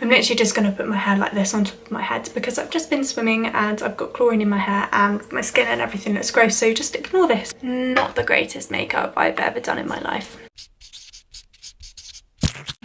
I'm literally just going to put my hair like this on top of my head because I've just been swimming and I've got chlorine in my hair and my skin and everything looks gross, so just ignore this. Not the greatest makeup I've ever done in my life.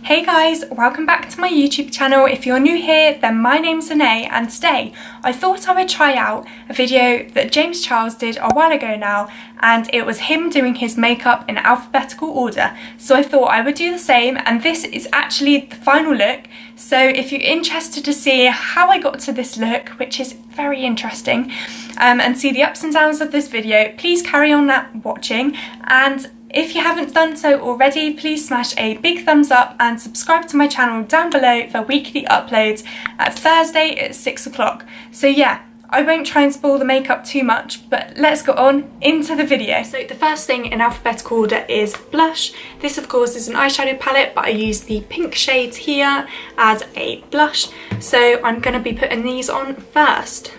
Hey guys, welcome back to my YouTube channel. If you're new here, then my name's Anais, and today I thought I would try out a video that James Charles did a while ago now, and it was him doing his makeup in alphabetical order. So I thought I would do the same, and this is actually the final look. So if you're interested to see how I got to this look, which is very interesting, and see the ups and downs of this video, please carry on watching. And if you haven't done so already, please smash a big thumbs up and subscribe to my channel down below for weekly uploads at Thursday at 6 o'clock. So yeah, I won't try and spoil the makeup too much, but let's go on into the video. So the first thing in alphabetical order is blush. This of course is an eyeshadow palette, but I use the pink shades here as a blush. So I'm going to be putting these on first.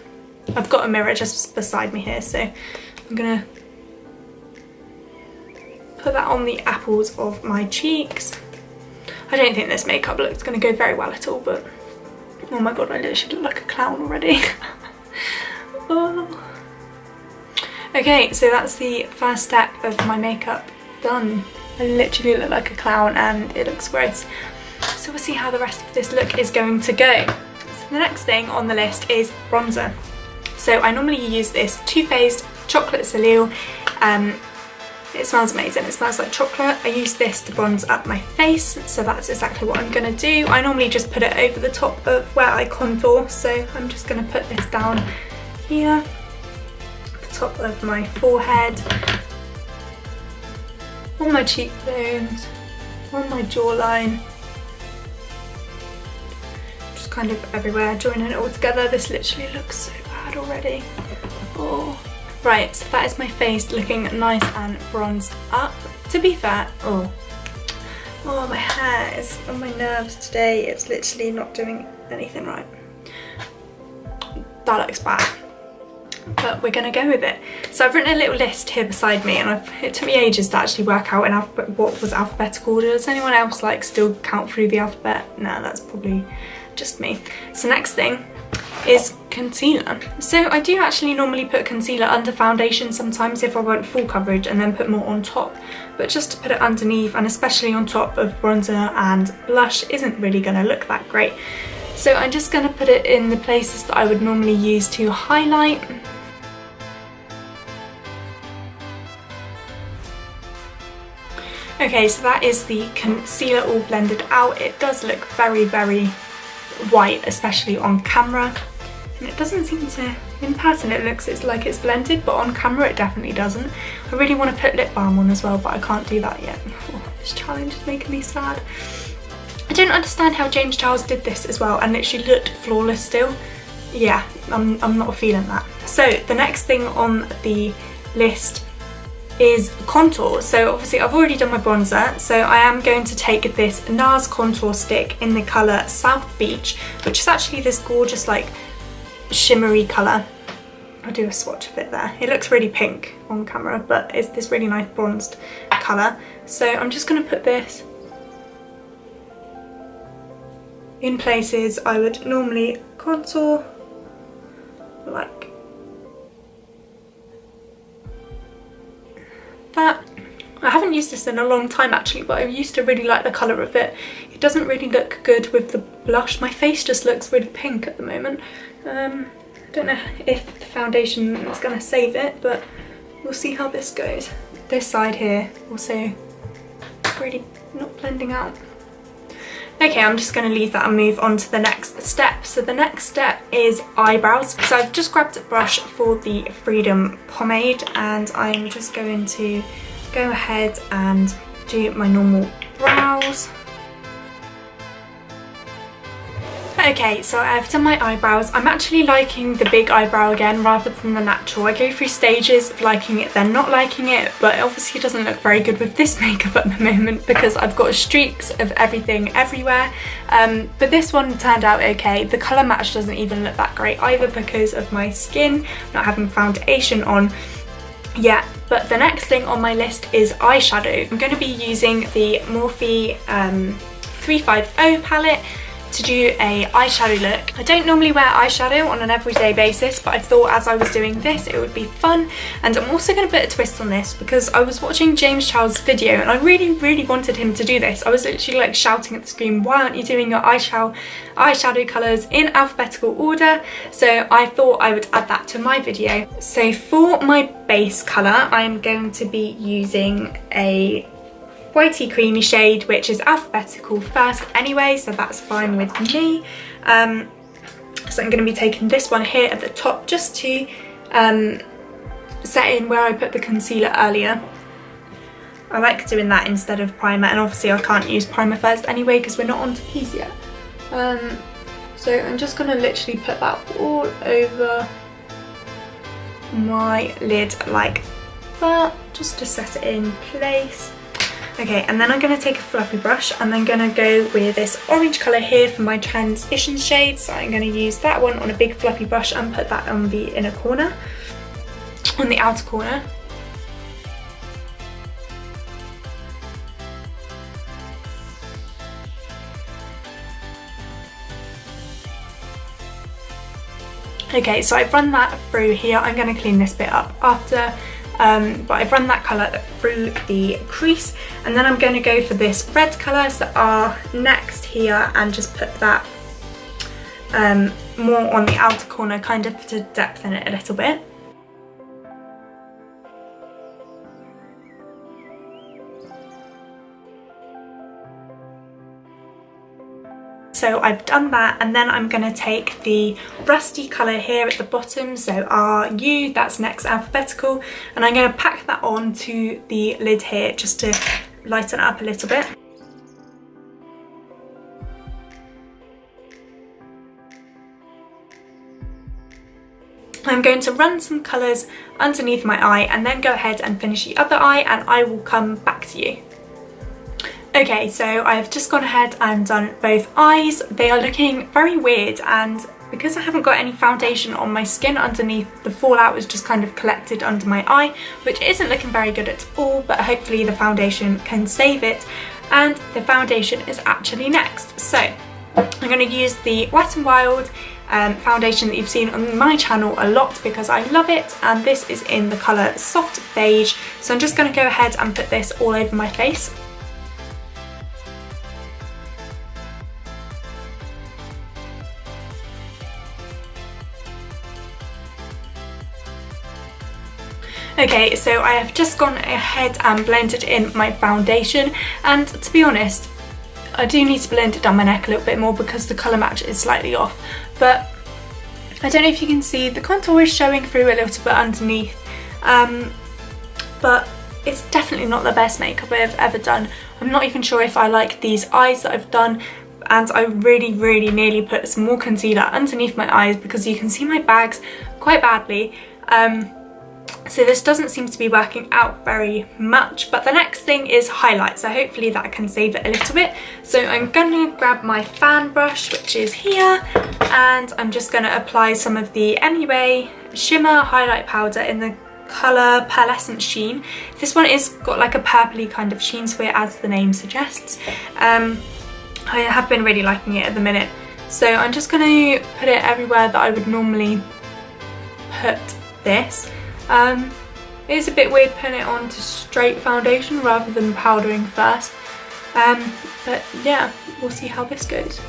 I've got a mirror just beside me here, so I'm going to put that on the apples of my cheeks. I don't think this makeup look's going to go very well at all, but oh my god, I literally look like a clown already. Oh. Okay, so that's the first step of my makeup done. I literally look like a clown and it looks gross. So we'll see how the rest of this look is going to go. So the next thing on the list is bronzer. So I normally use this Too Faced Chocolate Soleil. It smells amazing, it smells like chocolate. I use this to bronze up my face, so that's exactly what I'm going to do. I normally just put it over the top of where I contour, so I'm just going to put this down here, the top of my forehead, on my cheekbones, on my jawline, just kind of everywhere, joining it all together. This literally looks so bad already. Oh. Right, so that is my face looking nice and bronzed up. To be fair, oh my hair is on my nerves today. It's literally not doing anything right. That looks bad, but we're gonna go with it. So I've written a little list here beside me, and it took me ages to actually work out what was alphabetical order. Does anyone else like still count through the alphabet? No, that's probably just me. So next thing is concealer. So I do actually normally put concealer under foundation sometimes if I want full coverage, and then put more on top, but just to put it underneath and especially on top of bronzer and blush isn't really going to look that great. So I'm just going to put it in the places that I would normally use to highlight. Okay, so that is the concealer all blended out. It does look very, very white, especially on camera. And it doesn't seem to, in person it looks like it's blended, but on camera it definitely doesn't. I really want to put lip balm on as well, but I can't do that yet. Oh, this challenge is making me sad. I don't understand how James Charles did this as well and literally looked flawless still. Yeah, I'm not feeling that. So the next thing on the list is contour. So obviously I've already done my bronzer, so I am going to take this NARS contour stick in the colour South Beach, which is actually this gorgeous like shimmery colour. I'll do a swatch of it there. It looks really pink on camera, but it's this really nice bronzed colour. So I'm just going to put this in places I would normally contour, like that. I haven't used this in a long time actually, but I used to really like the colour of it. It doesn't really look good with the blush. My face just looks really pink at the moment. I don't know if the foundation is going to save it, but we'll see how this goes. This side here also really not blending out. Okay, I'm just going to leave that and move on to the next step. So the next step is eyebrows. So I've just grabbed a brush for the Freedom pomade, and I'm just going to go ahead and do my normal brows. Okay, so I've done my eyebrows. I'm actually liking the big eyebrow again rather than the natural. I go through stages of liking it, then not liking it, but obviously it doesn't look very good with this makeup at the moment because I've got streaks of everything everywhere. But this one turned out okay. The colour match doesn't even look that great either because of my skin not having foundation on yet. But the next thing on my list is eyeshadow. I'm going to be using the Morphe 350 palette to do a eyeshadow look. I don't normally wear eyeshadow on an everyday basis, but I thought as I was doing this it would be fun. And I'm also going to put a twist on this because I was watching James Charles' video and I really wanted him to do this. I was literally like shouting at the screen, why aren't you doing your eyeshadow colours in alphabetical order? So I thought I would add that to my video. So for my base colour, I'm going to be using a whitey creamy shade, which is alphabetical first anyway, so that's fine with me. So I'm going to be taking this one here at the top just to set in where I put the concealer earlier. I like doing that instead of primer, and obviously I can't use primer first anyway because we're not onto these yet. So I'm just going to literally put that all over my lid like that, just to set it in place. Okay, and then I'm going to take a fluffy brush and I'm going to go with this orange colour here for my transition shade. So I'm going to use that one on a big fluffy brush and put that on the inner corner, on the outer corner. Okay, so I've run that through here. I'm going to clean this bit up after. But I've run that colour through the crease, and then I'm going to go for this red colour that are next here and just put that more on the outer corner, kind of to depthen it a little bit. So I've done that, and then I'm going to take the rusty colour here at the bottom, so RU, that's next alphabetical, and I'm going to pack that on to the lid here just to lighten it up a little bit. I'm going to run some colours underneath my eye and then go ahead and finish the other eye, and I will come back to you. Okay, so I've just gone ahead and done both eyes. They are looking very weird, and because I haven't got any foundation on my skin underneath, the fallout is just kind of collected under my eye, which isn't looking very good at all, but hopefully the foundation can save it, and the foundation is actually next. So I'm going to use the Wet n Wild foundation that you've seen on my channel a lot because I love it, and this is in the colour Soft Beige. So I'm just going to go ahead and put this all over my face. Okay, so I have just gone ahead and blended in my foundation, and to be honest, I do need to blend it down my neck a little bit more because the colour match is slightly off, but I don't know if you can see, the contour is showing through a little bit underneath, but it's definitely not the best makeup I've ever done. I'm not even sure if I like these eyes that I've done, and I really nearly put some more concealer underneath my eyes because you can see my bags quite badly. So this doesn't seem to be working out very much, but the next thing is highlight, so hopefully that can save it a little bit. So I'm going to grab my fan brush, which is here, and I'm just going to apply some of the MUA Shimmer Highlight Powder in the colour Pearlescent Sheen. This one is got like a purpley kind of sheen to it, as the name suggests. I have been really liking it at the minute, so I'm just going to put it everywhere that I would normally put this. It is a bit weird putting it onto straight foundation rather than powdering first, but yeah, we'll see how this goes.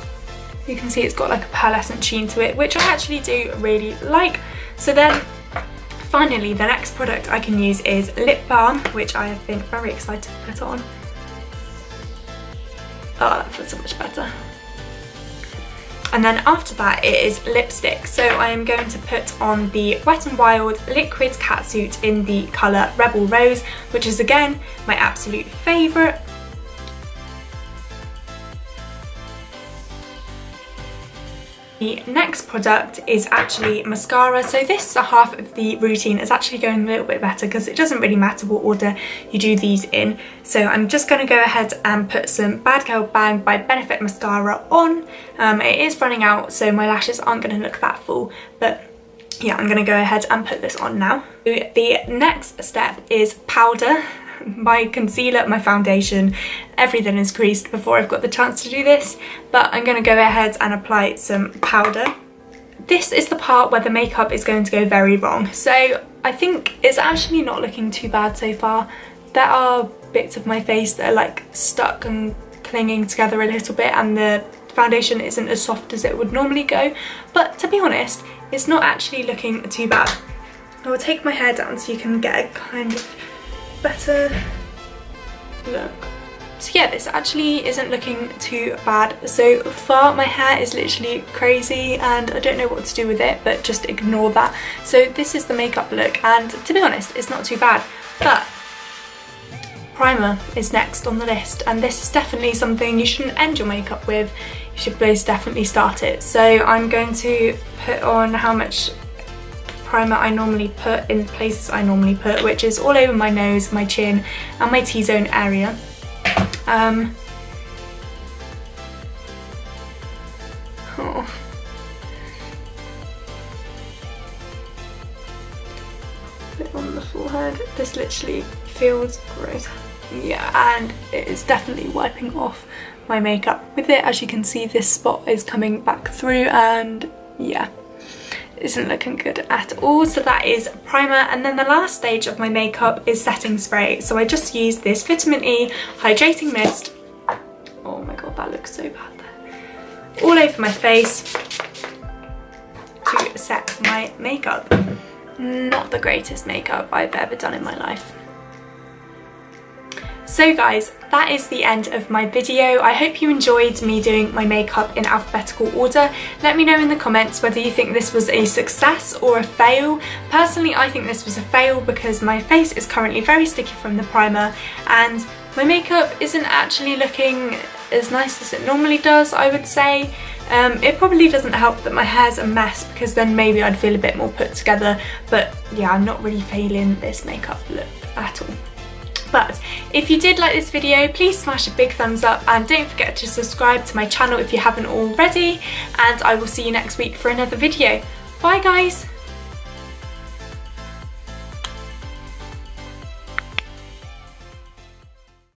You can see it's got like a pearlescent sheen to it, which I actually do really like. So then finally the next product I can use is lip balm, which I have been very excited to put on. Oh, that feels so much better. And then after that it is lipstick. So I am going to put on the Wet n Wild Liquid Catsuit in the colour Rebel Rose, which is again my absolute favourite. The next product is actually mascara. So this half of the routine is actually going a little bit better because it doesn't really matter what order you do these in. So I'm just going to go ahead and put some Bad Girl Bang by Benefit mascara on. It is running out, so my lashes aren't going to look that full, but yeah, I'm going to go ahead and put this on now. The next step is powder. my concealer, my foundation, everything is creased before I've got the chance to do this, but I'm going to go ahead and apply some powder. This is the part where the makeup is going to go very wrong. So I think it's actually not looking too bad so far. There are bits of my face that are like stuck and clinging together a little bit, and the foundation isn't as soft as it would normally go, but to be honest, it's not actually looking too bad. I will take my hair down so you can get a kind of better look. So yeah, this actually isn't looking too bad so far. My hair is literally crazy and I don't know what to do with it, but just ignore that. So this is the makeup look, and to be honest, it's not too bad. But primer is next on the list, and this is definitely something you shouldn't end your makeup with. You should most definitely start it. So I'm going to put on how much primer I normally put in places I normally put, which is all over my nose, my chin and my T-zone area. Put on the forehead. This literally feels gross. Yeah, and it is definitely wiping off my makeup with it. As you can see, this spot is coming back through, and yeah, isn't looking good at all. So that is primer, and then the last stage of my makeup is setting spray. So I just used this Vitamin E hydrating mist. Oh my god, that looks so bad there. All over my face to set my makeup. Not the greatest makeup I've ever done in my life. So guys, that is the end of my video. I hope you enjoyed me doing my makeup in alphabetical order. Let me know in the comments whether you think this was a success or a fail. Personally, I think this was a fail because my face is currently very sticky from the primer, and my makeup isn't actually looking as nice as it normally does, I would say. It probably doesn't help that my hair's a mess, because then maybe I'd feel a bit more put together. But yeah, I'm not really failing this makeup look at all. But if you did like this video, please smash a big thumbs up, and don't forget to subscribe to my channel if you haven't already, and I will see you next week for another video. Bye guys!